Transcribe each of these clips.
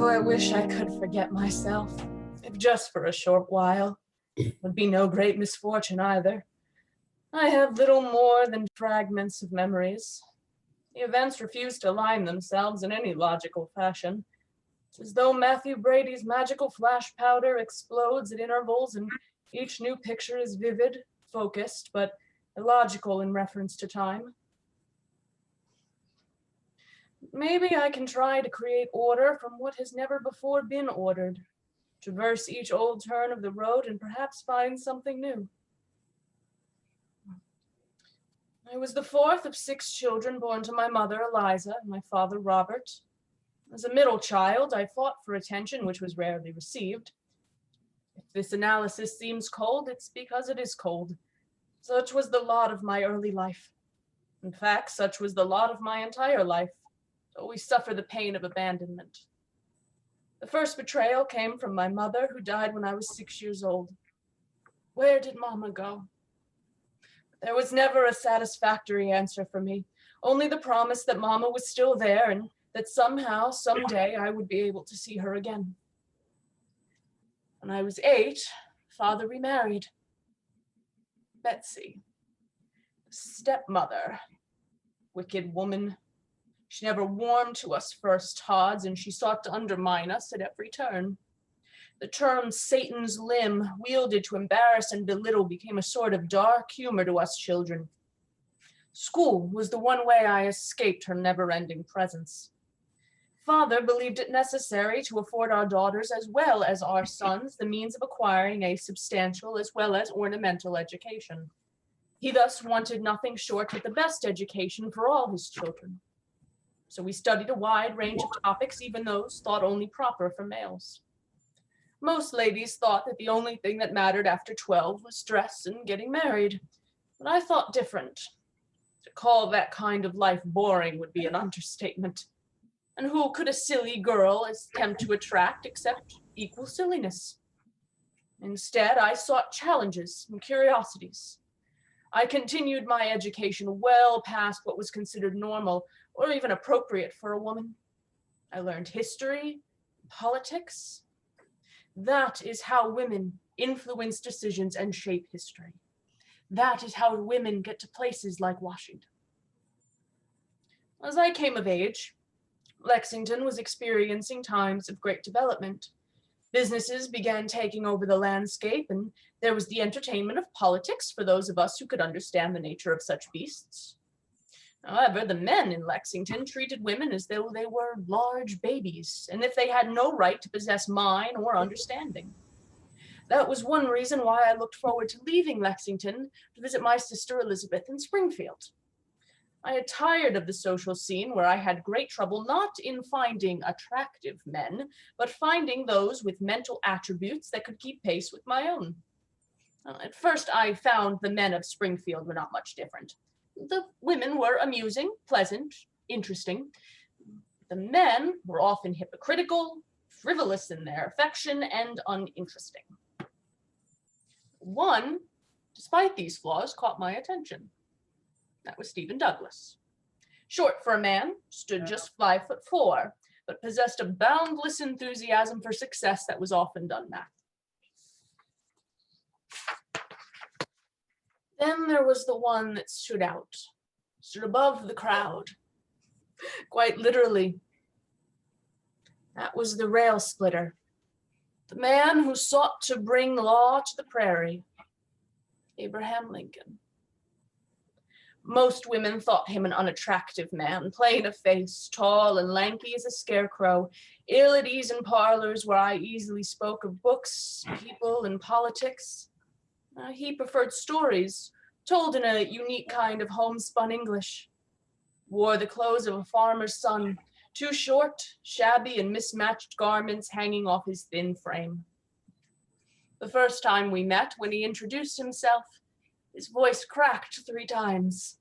Oh, I wish I could forget myself, if just for a short while. Would be no great misfortune either. I have little more than fragments of memories. The events refuse to align themselves in any logical fashion. It's as though Matthew Brady's magical flash powder explodes at intervals and each new picture is vivid, focused, but illogical in reference to time. Maybe I can try to create order from what has never before been ordered, traverse each old turn of the road and perhaps find something new. I was the fourth of 6 children born to my mother, Eliza, and my father, Robert. As a middle child, I fought for attention, which was rarely received. If this analysis seems cold, it's because it is cold. Such was the lot of my early life. In fact, such was the lot of my entire life. To always suffer the pain of abandonment. The first betrayal came from my mother, who died when I was 6 years old. Where did Mama go? There was never a satisfactory answer for me, only the promise that Mama was still there and that somehow, someday, I would be able to see her again. When I was 8, Father remarried. Betsy, stepmother, wicked woman. She never warmed to us first Todds, and she sought to undermine us at every turn. The term Satan's limb, wielded to embarrass and belittle, became a sort of dark humor to us children. School was the one way I escaped her never-ending presence. Father believed it necessary to afford our daughters as well as our sons the means of acquiring a substantial as well as ornamental education. He thus wanted nothing short of the best education for all his children. So we studied a wide range of topics, even those thought only proper for males. Most ladies thought that the only thing that mattered after 12 was dress and getting married, but I thought different. To call that kind of life boring would be an understatement. And who could a silly girl attempt to attract except equal silliness? Instead, I sought challenges and curiosities. I continued my education well past what was considered normal or even appropriate for a woman. I learned history, politics. That is how women influence decisions and shape history. That is how women get to places like Washington. As I came of age, Lexington was experiencing times of great development. Businesses began taking over the landscape, and there was the entertainment of politics for those of us who could understand the nature of such beasts. However, the men in Lexington treated women as though they were large babies, and if they had no right to possess mind or understanding. That was one reason why I looked forward to leaving Lexington to visit my sister Elizabeth in Springfield. I had tired of the social scene where I had great trouble not in finding attractive men, but finding those with mental attributes that could keep pace with my own. At first, I found the men of Springfield were not much different. The women were amusing, pleasant, interesting. The men were often hypocritical, frivolous in their affection, and uninteresting. One, despite these flaws, caught my attention. That was Stephen Douglas. Short for a man, stood just 5'4", but possessed a boundless enthusiasm for success that was often done math. Then there was the one that stood out, stood above the crowd, quite literally. That was the rail splitter, the man who sought to bring law to the prairie, Abraham Lincoln. Most women thought him an unattractive man, plain of face, tall and lanky as a scarecrow, ill at ease in parlors where I easily spoke of books, people, and politics. He preferred stories, told in a unique kind of homespun English. Wore the clothes of a farmer's son, too short, shabby, and mismatched garments hanging off his thin frame. The first time we met, when he introduced himself, his voice cracked 3 times.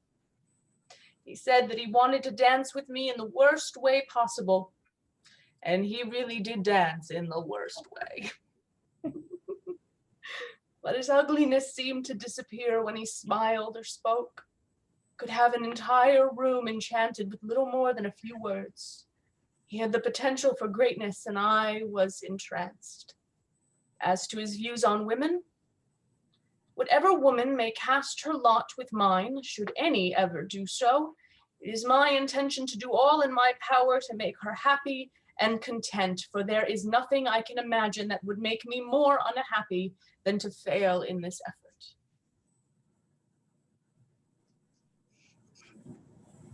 He said that he wanted to dance with me in the worst way possible, and he really did dance in the worst way. But his ugliness seemed to disappear when he smiled or spoke. Could have an entire room enchanted with little more than a few words. He had the potential for greatness, and I was entranced. As to his views on women, whatever woman may cast her lot with mine, should any ever do so, it is my intention to do all in my power to make her happy and content, for there is nothing I can imagine that would make me more unhappy than to fail in this effort.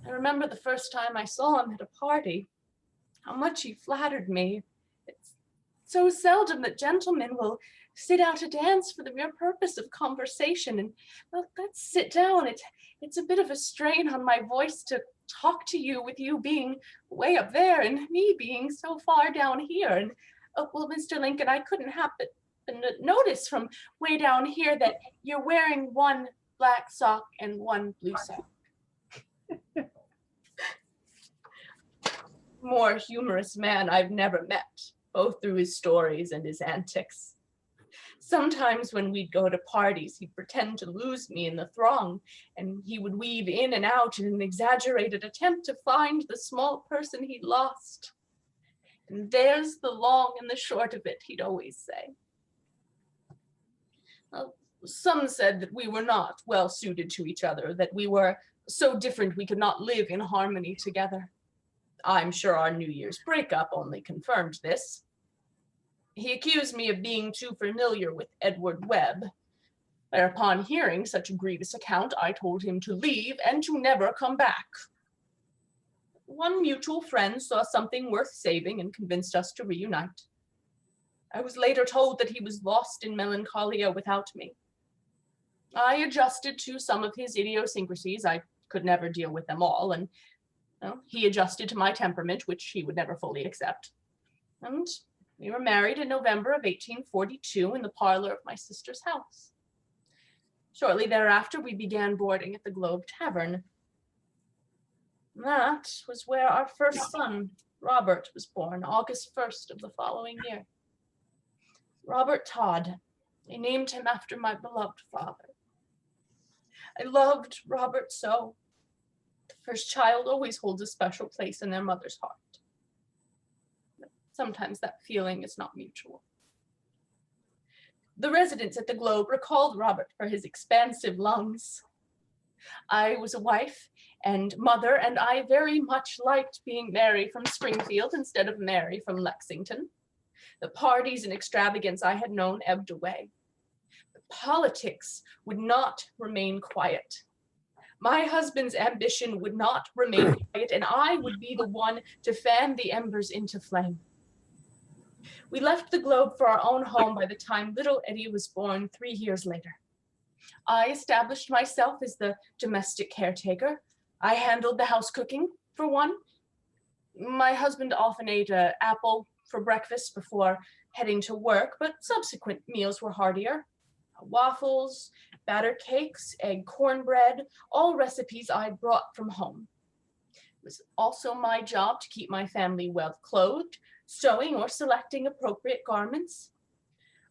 I remember the first time I saw him at a party, how much he flattered me. It's so seldom that gentlemen will sit out a dance for the mere purpose of conversation, and well, let's sit down. It's a bit of a strain on my voice to talk to you with you being way up there and me being so far down here. And oh, well, Mr. Lincoln, I couldn't happen to notice from way down here that you're wearing one black sock and one blue sock. More humorous man I've never met, both through his stories and his antics. Sometimes when we'd go to parties, he'd pretend to lose me in the throng, and he would weave in and out in an exaggerated attempt to find the small person he'd lost. And there's the long and the short of it, he'd always say. Well, some said that we were not well suited to each other, that we were so different we could not live in harmony together. I'm sure our New Year's breakup only confirmed this. He accused me of being too familiar with Edward Webb. Whereupon, hearing such a grievous account, I told him to leave and to never come back. One mutual friend saw something worth saving and convinced us to reunite. I was later told that he was lost in melancholia without me. I adjusted to some of his idiosyncrasies. I could never deal with them all, and well, he adjusted to my temperament, which he would never fully accept. And we were married in November of 1842 in the parlor of my sister's house. Shortly thereafter, we began boarding at the Globe Tavern. That was where our first son, Robert, was born, August 1st of the following year. Robert Todd. I named him after my beloved father. I loved Robert so. The first child always holds a special place in their mother's heart. But sometimes that feeling is not mutual. The residents at the Globe recalled Robert for his expansive lungs. I was a wife and mother, and I very much liked being Mary from Springfield instead of Mary from Lexington. The parties and extravagance I had known ebbed away. But politics would not remain quiet. My husband's ambition would not remain quiet, and I would be the one to fan the embers into flame. We left the Globe for our own home by the time little Eddie was born 3 years later. I established myself as the domestic caretaker. I handled the house cooking, for one. My husband often ate an apple for breakfast before heading to work, but subsequent meals were heartier. Waffles, batter cakes, egg cornbread, all recipes I'd brought from home. It was also my job to keep my family well clothed, sewing or selecting appropriate garments.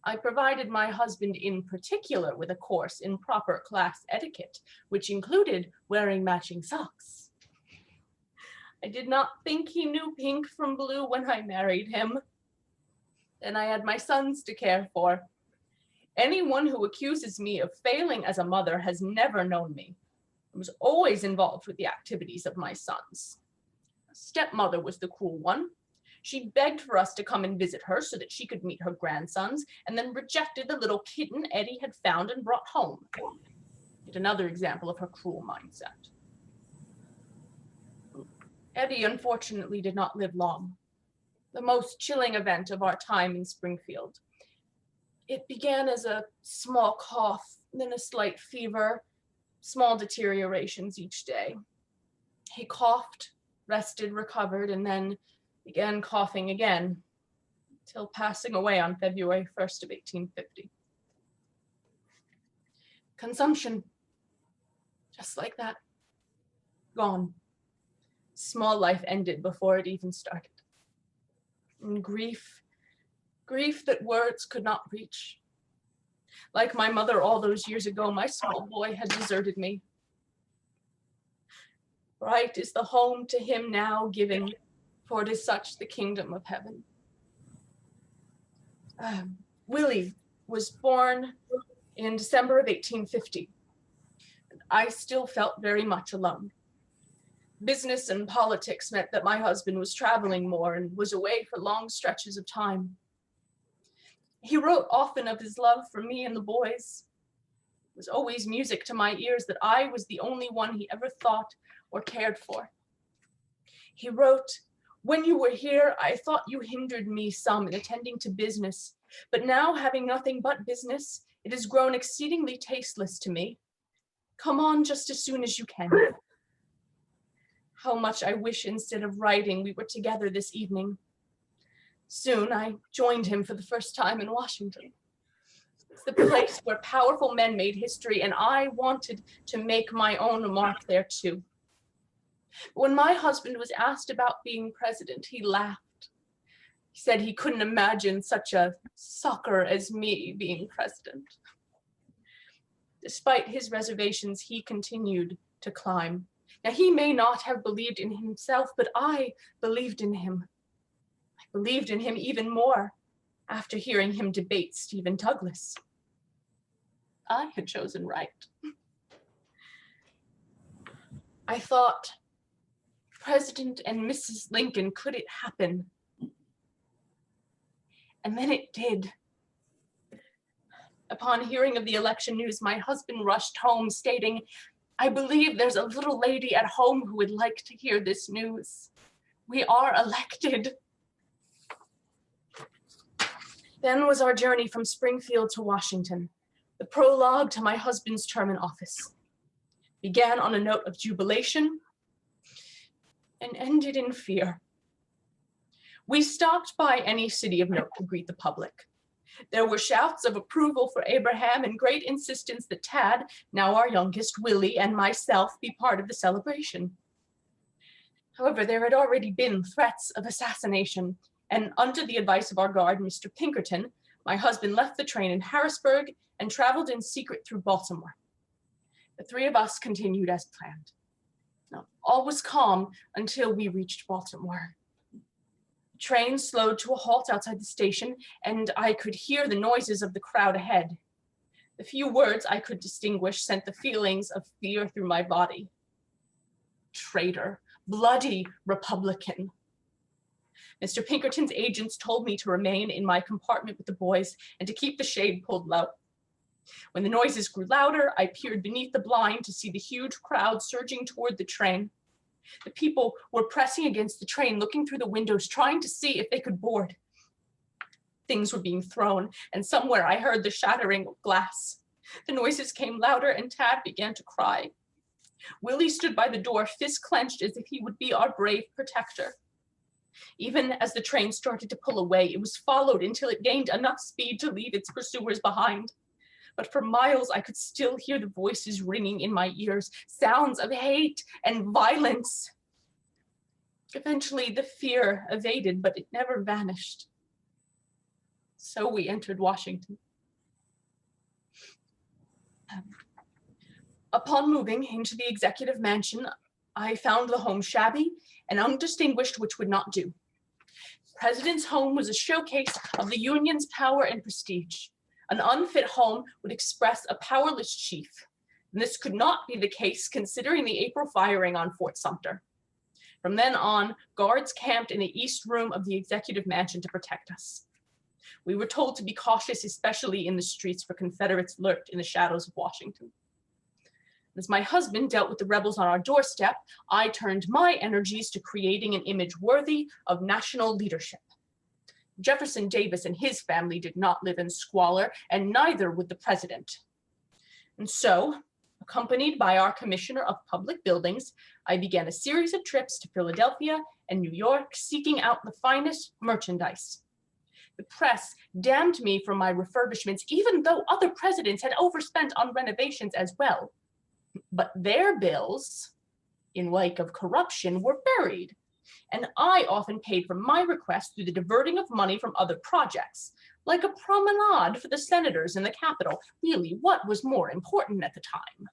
I provided my husband in particular with a course in proper class etiquette, which included wearing matching socks. I did not think he knew pink from blue when I married him. Then I had my sons to care for. Anyone who accuses me of failing as a mother has never known me. I was always involved with the activities of my sons. A stepmother was the cruel one. She begged for us to come and visit her so that she could meet her grandsons, and then rejected the little kitten Eddie had found and brought home. Yet another example of her cruel mindset. Eddie, unfortunately, did not live long. The most chilling event of our time in Springfield. It began as a small cough, then a slight fever, small deteriorations each day. He coughed, rested, recovered, and then began coughing again, until passing away on February 1st of 1850. Consumption, just like that, gone. Small life ended before it even started. And grief that words could not reach. Like my mother all those years ago, my small boy had deserted me. Bright is the home to him now giving, for it is such the kingdom of heaven. Willie was born in December of 1850. I still felt very much alone. Business and politics meant that my husband was traveling more and was away for long stretches of time. He wrote often of his love for me and the boys. It was always music to my ears that I was the only one he ever thought or cared for. He wrote, "When you were here, I thought you hindered me some in attending to business, but now having nothing but business, it has grown exceedingly tasteless to me. Come on just as soon as you can." How much I wish instead of writing we were together this evening. Soon I joined him for the first time in Washington. It's the place where powerful men made history, and I wanted to make my own mark there too. When my husband was asked about being president, he laughed. He said he couldn't imagine such a sucker as me being president. Despite his reservations, he continued to climb. Now, he may not have believed in himself, but I believed in him. I believed in him even more after hearing him debate Stephen Douglas. I had chosen right. I thought, President and Mrs. Lincoln, could it happen? And then it did. Upon hearing of the election news, my husband rushed home stating, "I believe there's a little lady at home who would like to hear this news. We are elected." Then was our journey from Springfield to Washington, the prologue to my husband's term in office. Began on a note of jubilation and ended in fear. We stopped by any city of note to greet the public. There were shouts of approval for Abraham and great insistence that Tad, now our youngest, Willie, and myself be part of the celebration. However, there had already been threats of assassination, and under the advice of our guard, Mr. Pinkerton, my husband left the train in Harrisburg and traveled in secret through Baltimore. The three of us continued as planned. Now, all was calm until we reached Baltimore. The train slowed to a halt outside the station, and I could hear the noises of the crowd ahead. The few words I could distinguish sent the feelings of fear through my body. Traitor, bloody Republican. Mr. Pinkerton's agents told me to remain in my compartment with the boys and to keep the shade pulled low. When the noises grew louder, I peered beneath the blind to see the huge crowd surging toward the train. The people were pressing against the train, looking through the windows, trying to see if they could board. Things were being thrown, and somewhere I heard the shattering of glass. The noises came louder, and Tad began to cry. Willie stood by the door, fist clenched as if he would be our brave protector. Even as the train started to pull away, it was followed until it gained enough speed to leave its pursuers behind. But for miles, I could still hear the voices ringing in my ears, sounds of hate and violence. Eventually, the fear evaded, but it never vanished. So we entered Washington. Upon moving into the executive mansion, I found the home shabby and undistinguished, which would not do. The president's home was a showcase of the Union's power and prestige. An unfit home would express a powerless chief, and this could not be the case considering the April firing on Fort Sumter. From then on, guards camped in the east room of the executive mansion to protect us. We were told to be cautious, especially in the streets, for Confederates lurked in the shadows of Washington. As my husband dealt with the rebels on our doorstep, I turned my energies to creating an image worthy of national leadership. Jefferson Davis and his family did not live in squalor, and neither would the president. And so, accompanied by our Commissioner of Public Buildings, I began a series of trips to Philadelphia and New York, seeking out the finest merchandise. The press damned me for my refurbishments, even though other presidents had overspent on renovations as well. But their bills, in wake of corruption, were buried, and I often paid for my request through the diverting of money from other projects, like a promenade for the senators in the Capitol. Really, what was more important at the time?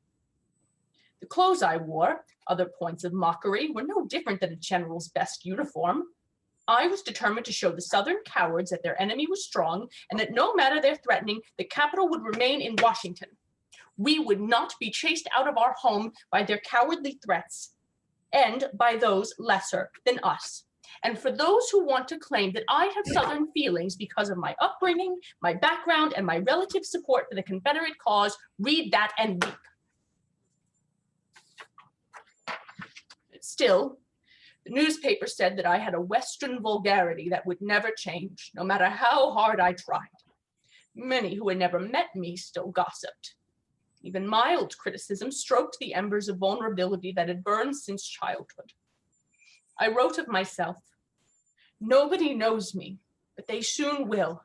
The clothes I wore, other points of mockery, were no different than a general's best uniform, I was determined to show the Southern cowards that their enemy was strong and that no matter their threatening, the capital would remain in Washington. We would not be chased out of our home by their cowardly threats and by those lesser than us. And for those who want to claim that I have Southern feelings because of my upbringing, my background, and my relative support for the Confederate cause, read that and weep. Still, the newspaper said that I had a Western vulgarity that would never change, no matter how hard I tried. Many who had never met me still gossiped. Even mild criticism stroked the embers of vulnerability that had burned since childhood. I wrote of myself, "Nobody knows me, but they soon will.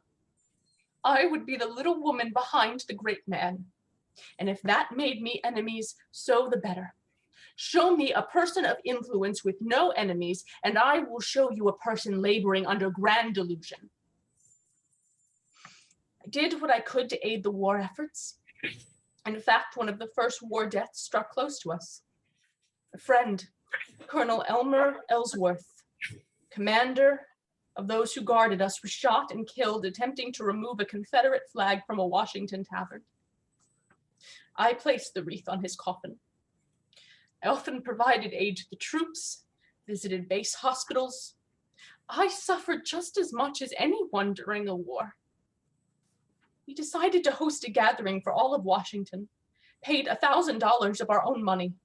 I would be the little woman behind the great man. And if that made me enemies, so the better. Show me a person of influence with no enemies, and I will show you a person laboring under grand delusion." I did what I could to aid the war efforts. In fact, one of the first war deaths struck close to us. A friend, Colonel Elmer Ellsworth, commander of those who guarded us, was shot and killed attempting to remove a Confederate flag from a Washington tavern. I placed the wreath on his coffin. I often provided aid to the troops, visited base hospitals. I suffered just as much as anyone during the war. We decided to host a gathering for all of Washington, paid $1,000 of our own money.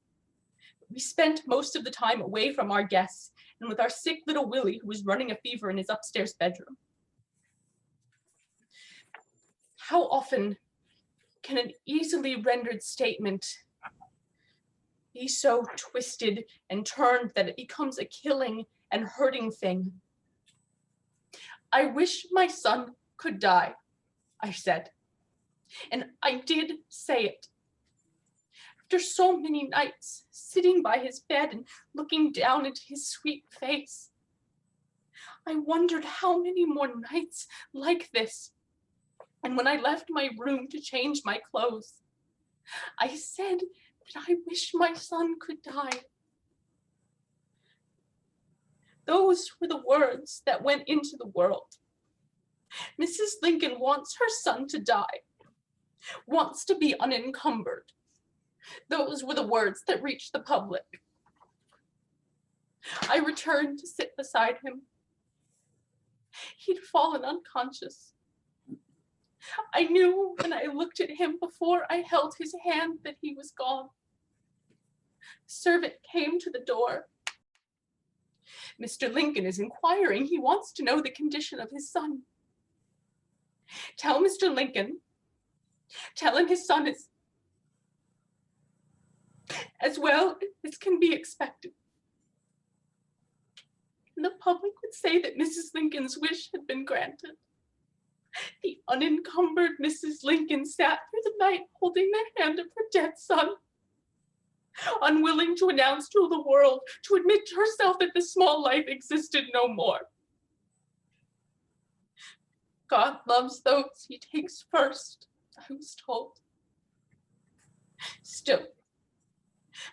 We spent most of the time away from our guests and with our sick little Willie, who was running a fever in his upstairs bedroom. How often can an easily rendered statement be so twisted and turned that it becomes a killing and hurting thing? "I wish my son could die," I said. And I did say it. After so many nights sitting by his bed and looking down into his sweet face, I wondered how many more nights like this. And when I left my room to change my clothes, I said that I wish my son could die. Those were the words that went into the world. Mrs. Lincoln wants her son to die, wants to be unencumbered. Those were the words that reached the public. I returned to sit beside him. He'd fallen unconscious. I knew when I looked at him before I held his hand that he was gone. The servant came to the door. "Mr. Lincoln is inquiring. He wants to know the condition of his son." "Tell Mr. Lincoln, tell him his son is as well as can be expected." And the public would say that Mrs. Lincoln's wish had been granted. The unencumbered Mrs. Lincoln sat through the night holding the hand of her dead son, unwilling to announce to the world, to admit to herself that the small life existed no more. God loves those he takes first, I was told. Still,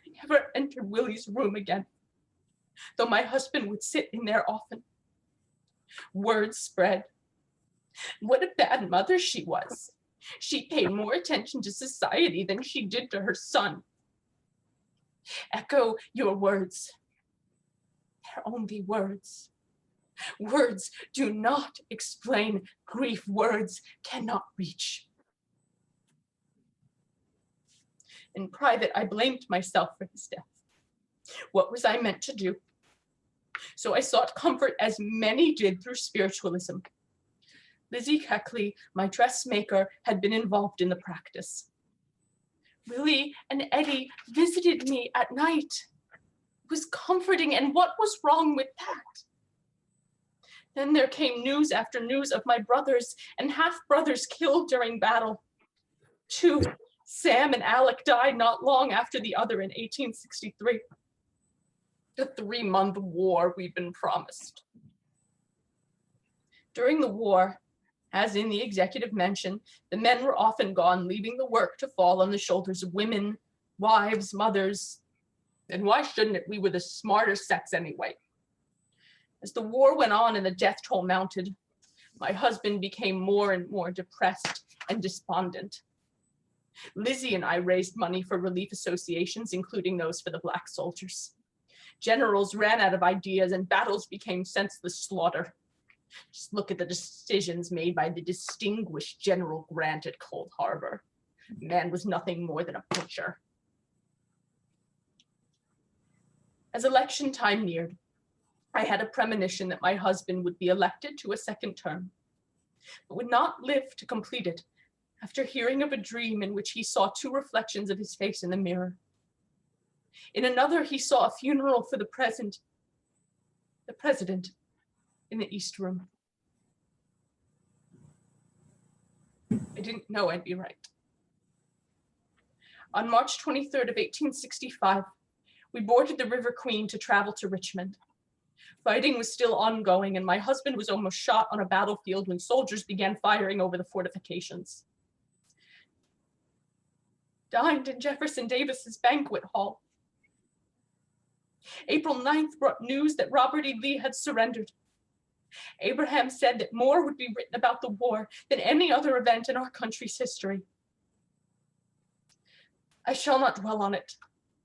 I never entered Willie's room again, though my husband would sit in there often. Word spread. What a bad mother she was. She paid more attention to society than she did to her son. Echo your words. They're only words. Words do not explain grief. Words cannot reach. In private, I blamed myself for his death. What was I meant to do? So I sought comfort, as many did, through spiritualism. Lizzie Keckley, my dressmaker, had been involved in the practice. Willie and Eddie visited me at night. It was comforting, and what was wrong with that? Then there came news after news of my brothers and half-brothers killed during battle. 2, Sam and Alec, died not long after the other in 1863. The 3-month war we'd been promised. During the war, as in the executive mention, the men were often gone, leaving the work to fall on the shoulders of women, wives, mothers. And why shouldn't it? We were the smarter sex anyway. As the war went on and the death toll mounted, my husband became more and more depressed and despondent. Lizzie and I raised money for relief associations, including those for the Black soldiers. Generals ran out of ideas and battles became senseless slaughter. Just look at the decisions made by the distinguished General Grant at Cold Harbor. The man was nothing more than a butcher. As election time neared, I had a premonition that my husband would be elected to a second term, but would not live to complete it after hearing of a dream in which he saw two reflections of his face in the mirror. In another, he saw a funeral for the president in the East Room. I didn't know I'd be right. On March 23rd of 1865, we boarded the River Queen to travel to Richmond. Fighting was still ongoing, and my husband was almost shot on a battlefield when soldiers began firing over the fortifications. Dined in Jefferson Davis's banquet hall. April 9th brought news that Robert E. Lee had surrendered. Abraham said that more would be written about the war than any other event in our country's history. I shall not dwell on it.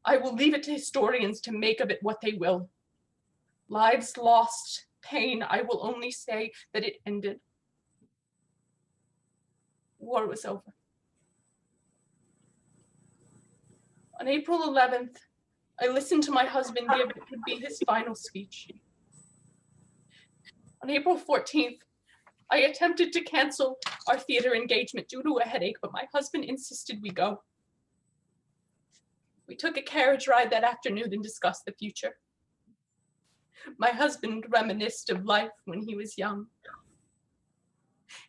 I will leave it to historians to make of it what they will. Lives lost, pain, I will only say that it ended. War was over. On April 11th, I listened to my husband give what would be his final speech. On April 14th, I attempted to cancel our theater engagement due to a headache, but my husband insisted we go. We took a carriage ride that afternoon and discussed the future. My husband reminisced of life when he was young.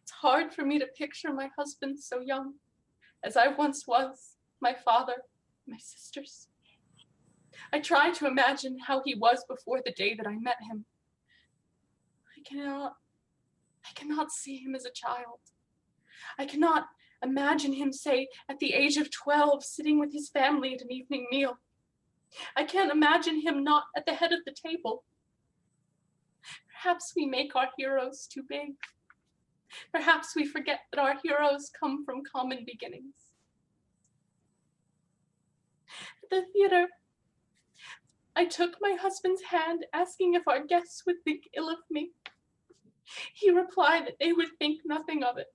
It's hard for me to picture my husband so young, as I once was, my father, my sisters. I try to imagine how he was before the day that I met him. I cannot see him as a child. I cannot imagine him, say, at the age of 12, sitting with his family at an evening meal. I can't imagine him not at the head of the table. Perhaps we make our heroes too big. Perhaps we forget that our heroes come from common beginnings. At the theater, I took my husband's hand, asking if our guests would think ill of me. He replied that they would think nothing of it.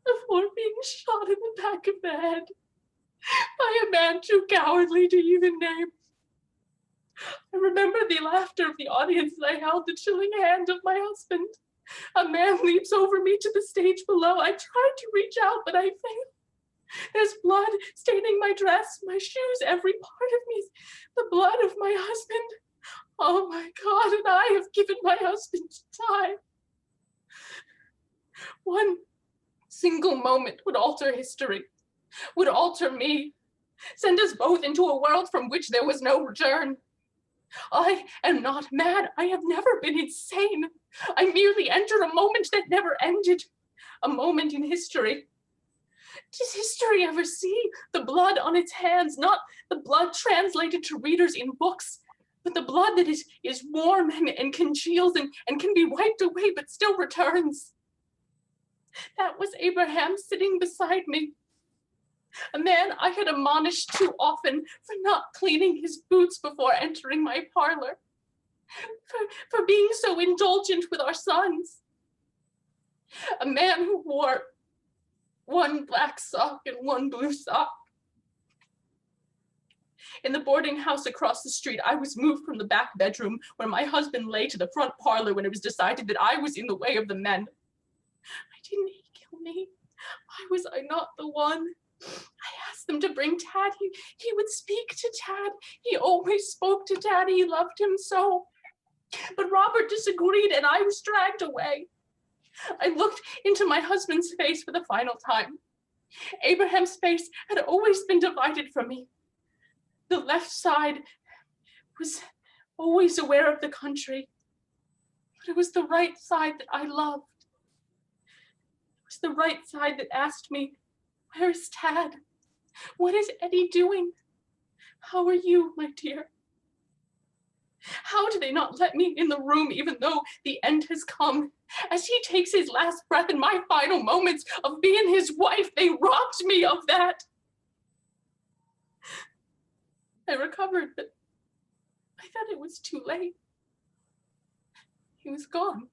Before being shot in the back of the head by a man too cowardly to even name. I remember the laughter of the audience as I held the chilling hand of my husband. A man leaps over me to the stage below. I tried to reach out, but I failed. There's blood staining my dress, my shoes, every part of me. The blood of my husband. Oh my God, and I have given my husband to die. One single moment would alter history, would alter me, send us both into a world from which there was no return. I am not mad. I have never been insane. I merely entered a moment that never ended, a moment in history. Does history ever see the blood on its hands, not the blood translated to readers in books, but the blood that is warm and congeals and can be wiped away but still returns? That was Abraham sitting beside me, a man I had admonished too often for not cleaning his boots before entering my parlor, for being so indulgent with our sons, a man who wore one black sock and one blue sock. In the boarding house across the street, I was moved from the back bedroom where my husband lay to the front parlor when it was decided that I was in the way of the men. Didn't he kill me? Why was I not the one? I asked them to bring Tad. He would speak to Tad. He always spoke to Tad. He loved him so. But Robert disagreed and I was dragged away. I looked into my husband's face for the final time. Abraham's face had always been divided from me. The left side was always aware of the country, but it was the right side that I loved. It was the right side that asked me, where is Tad? What is Eddie doing? How are you, my dear? they not let me in the room even though the end has come? As he takes his last breath in my final moments of being his wife, they robbed me of that. I recovered, but I thought it was too late. He was gone.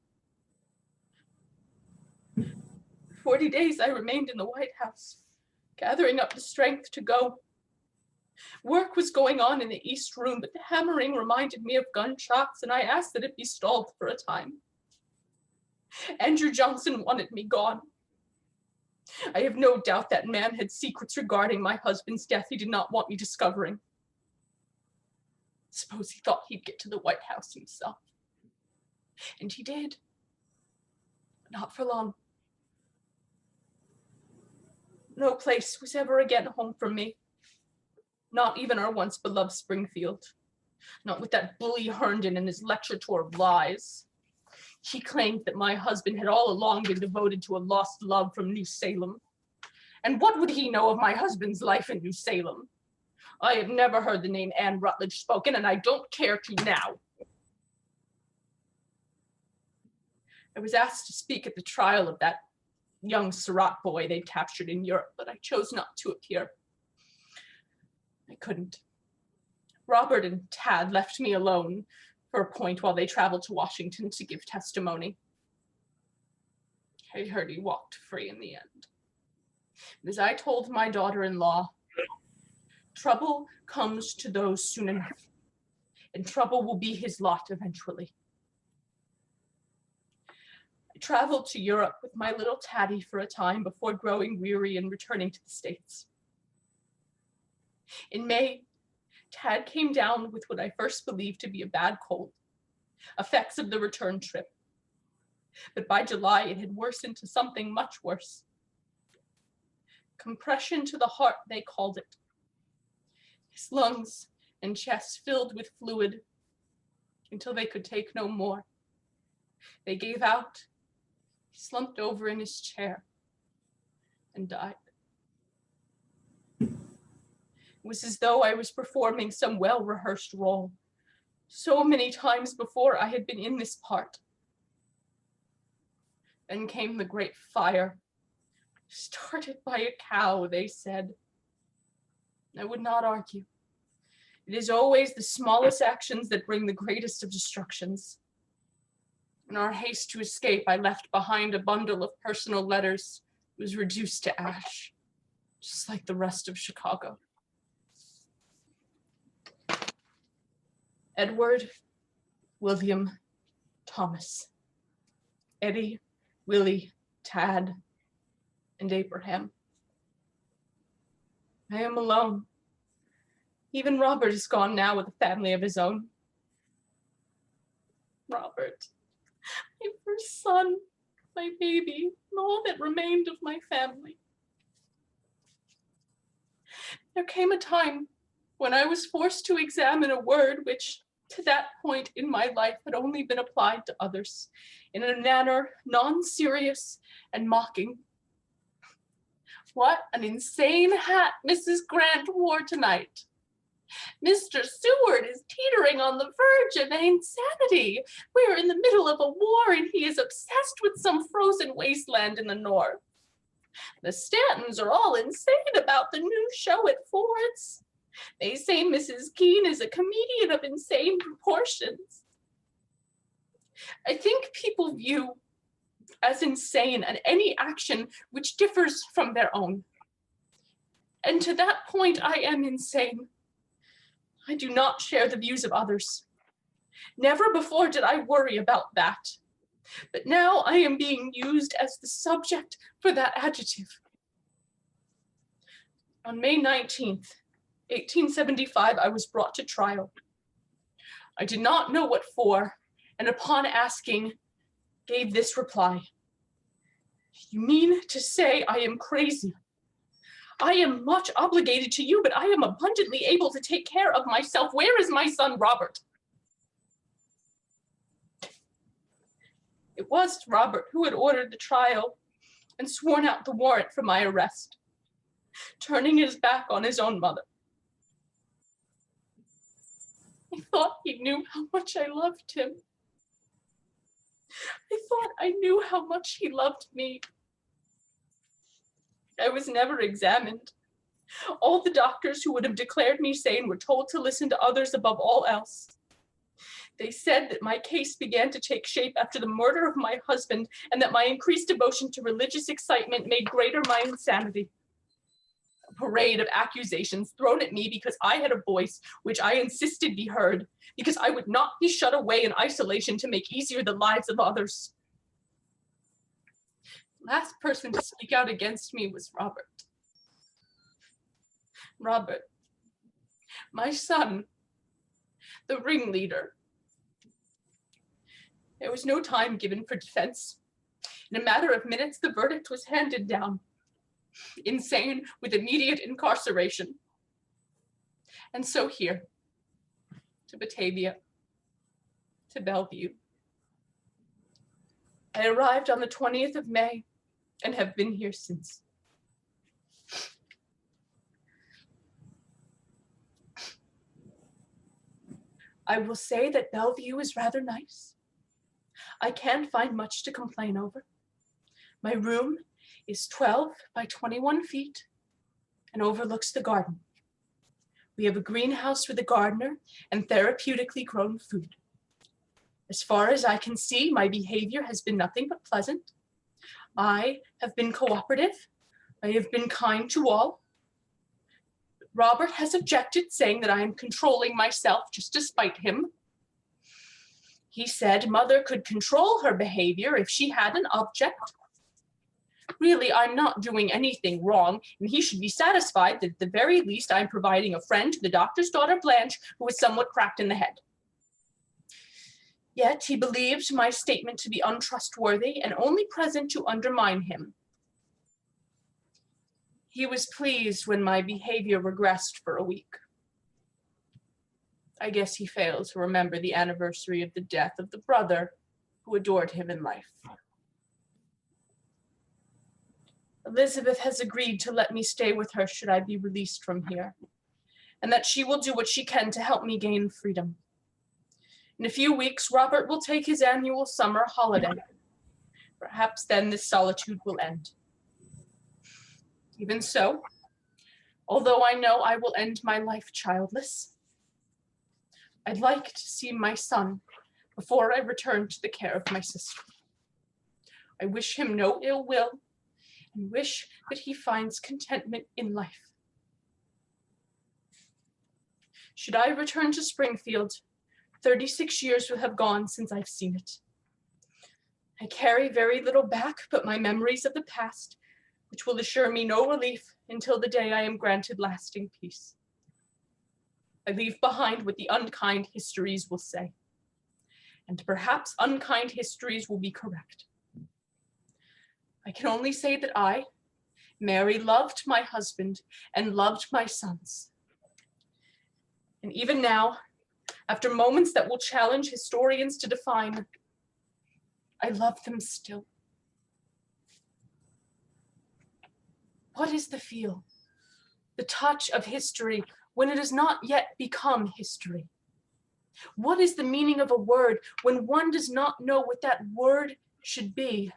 40 days I remained in the White House, gathering up the strength to go. Work was going on in the East Room, but the hammering reminded me of gunshots, and I asked that it be stalled for a time. Andrew Johnson wanted me gone. I have no doubt that man had secrets regarding my husband's death he did not want me discovering. Suppose he thought he'd get to the White House himself. And he did. But not for long. No place was ever again home for me. Not even our once beloved Springfield. Not with that bully Herndon and his lecture tour of lies. He claimed that my husband had all along been devoted to a lost love from New Salem. And what would he know of my husband's life in New Salem? I have never heard the name Anne Rutledge spoken, and I don't care to now. I was asked to speak at the trial of that young Surratt boy they'd captured in Europe, but I chose not to appear. I couldn't. Robert and Tad left me alone for a point while they traveled to Washington to give testimony. I heard he walked free in the end. And as I told my daughter-in-law, trouble comes to those soon enough, and trouble will be his lot eventually. I traveled to Europe with my little Taddy for a time before growing weary and returning to the States. In May, Tad came down with what I first believed to be a bad cold, effects of the return trip. But by July, it had worsened to something much worse. Compression to the heart, they called it. His lungs and chest filled with fluid until they could take no more. They gave out. He slumped over in his chair and died. It was as though I was performing some well-rehearsed role. So many times before I had been in this part. Then came the great fire, started by a cow, they said. I would not argue. It is always the smallest actions that bring the greatest of destructions. In our haste to escape, I left behind a bundle of personal letters. It was reduced to ash, just like the rest of Chicago. Edward, William, Thomas, Eddie, Willie, Tad, and Abraham. I am alone. Even Robert is gone now with a family of his own. Robert, my first son, my baby, and all that remained of my family. There came a time when I was forced to examine a word which, to that point in my life, had only been applied to others in a manner non-serious and mocking. What an insane hat Mrs. Grant wore tonight. Mr. Seward is teetering on the verge of insanity. We're in the middle of a war and he is obsessed with some frozen wasteland in the north. The Stantons are all insane about the new show at Ford's. They say Mrs. Keene is a comedian of insane proportions. I think people view as insane and any action which differs from their own. And to that point, I am insane. I do not share the views of others. Never before did I worry about that. But now I am being used as the subject for that adjective. On May 19th, 1875, I was brought to trial. I did not know what for, and upon asking, gave this reply. You mean to say I am crazy? I am much obligated to you, but I am abundantly able to take care of myself. Where is my son, Robert? It was Robert who had ordered the trial and sworn out the warrant for my arrest, turning his back on his own mother. I thought he knew how much I loved him. I thought I knew how much he loved me. I was never examined. All the doctors who would have declared me sane were told to listen to others above all else. They said that my case began to take shape after the murder of my husband, and that my increased devotion to religious excitement made greater my insanity. A parade of accusations thrown at me because I had a voice which I insisted be heard, because I would not be shut away in isolation to make easier the lives of others. The last person to speak out against me was Robert. Robert, my son, the ringleader. There was no time given for defense. In a matter of minutes, the verdict was handed down. Insane with immediate incarceration. And so here, to Batavia, to Bellevue. I arrived on the 20th of May and have been here since. I will say that Bellevue is rather nice. I can't find much to complain over. My room is 12 by 21 feet and overlooks the garden. We have a greenhouse with a gardener and therapeutically grown food. As far as I can see, my behavior has been nothing but pleasant. I have been cooperative. I have been kind to all. Robert has objected, saying that I am controlling myself just to spite him. He said Mother could control her behavior if she had an object. Really, I'm not doing anything wrong, and he should be satisfied that at the very least I'm providing a friend to the doctor's daughter Blanche, who is somewhat cracked in the head. Yet he believed my statement to be untrustworthy and only present to undermine him. He was pleased when my behavior regressed for a week. I guess he failed to remember the anniversary of the death of the brother who adored him in life. Elizabeth has agreed to let me stay with her should I be released from here, and that she will do what she can to help me gain freedom. In a few weeks, Robert will take his annual summer holiday. Perhaps then this solitude will end. Even so, although I know I will end my life childless, I'd like to see my son before I return to the care of my sister. I wish him no ill will and wish that he finds contentment in life. Should I return to Springfield, 36 years will have gone since I've seen it. I carry very little back but my memories of the past, which will assure me no relief until the day I am granted lasting peace. I leave behind what the unkind histories will say, and perhaps unkind histories will be correct. I can only say that I, Mary, loved my husband and loved my sons. And even now, after moments that will challenge historians to define, I love them still. What is the feel, the touch of history when it has not yet become history? What is the meaning of a word when one does not know what that word should be?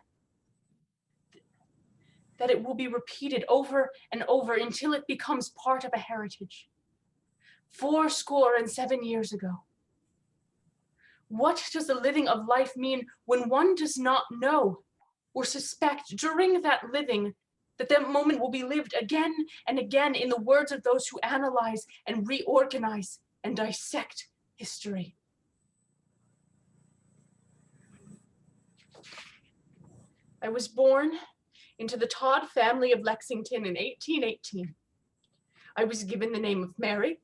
That it will be repeated over and over until it becomes part of a heritage. 77 years ago. What does the living of life mean when one does not know or suspect during that living that that moment will be lived again and again in the words of those who analyze and reorganize and dissect history? I was born into the Todd family of Lexington in 1818. I was given the name of Mary.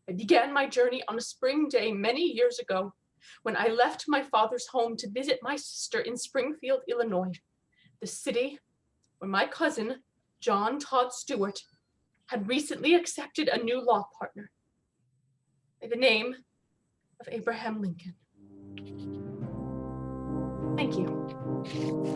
I began my journey on a spring day many years ago when I left my father's home to visit my sister in Springfield, Illinois, the city where my cousin, John Todd Stewart, had recently accepted a new law partner by the name of Abraham Lincoln. Thank you.